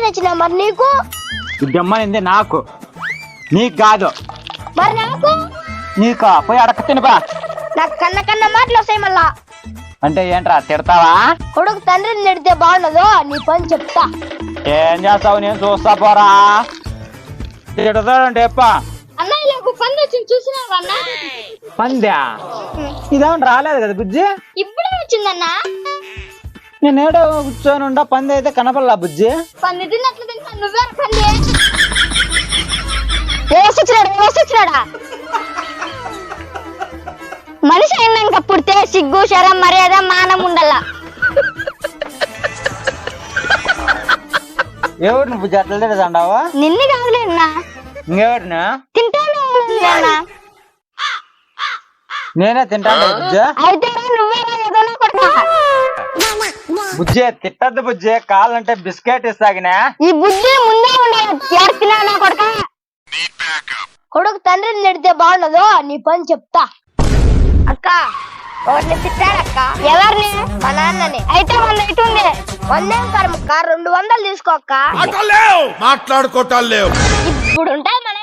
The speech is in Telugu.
తెచ్చిన మరి నీకు దెమ్మనింది నాకు, నీకు కాదు. మరి నాకు నీకా? పోయి అడక తినబా. నాకు కన్న మాటలు వస్తాయి మళ్ళా. అంటే ఏంట్రా తిడతావా? కొడుకు తండ్రిని తిడితే బాగుండదు, నీ పని చెప్తా. ఏం చేస్తావు, నేను చూస్తా పోరా. తిడతాడంటే ఎప్ప అన్నయ్య పంది వచ్చింది చూసినావా అన్న? పందా? ఇదేమన్నా రాలేదు కదా బుజ్జి. ఇప్పుడే వచ్చిందన్నా. నేను ఏడో కూర్చొని ఉండా, పంది అయితే కనపడలా బుజ్జి. పంది తిన్నట్లు తింటా, నువ్వే పంది. వేసొచ్చినాడా మనిషి అయినాక పుడితే సిగ్గు శరం మర్యాద మానం ఉండాల. ఎవరిని బుజ్జి అట్లా తిడతాండావా? నిన్ను కాదులే అన్నా, ఇంకెవరినా? తింటానే అన్నా. నేనే తింటాను బుజ్జి. అయితే నువ్వే ఏదైనా కొడుకు. బుజ్జి తిట్టద్దు బుజ్జి, కావాలంటే బిస్కెట్ ఇస్తాగినా. ఈ బుద్ధి ముందే ఉండాలి. తిన్నా కొడుక. కొడుకు తండ్రిని తిడితే బాగుండదు, నీ పని చెప్తా. అక్క ఎవరిని తిట్టాడక్క? ఎవరిని? మా నాన్నని. అయితే 100 ఇటుంది. 100 కర్మక్క, 200 తీసుకో అక్క. మాట్లాడుకోవటాలు లేవు. ఇప్పుడు ఉంటాయి మన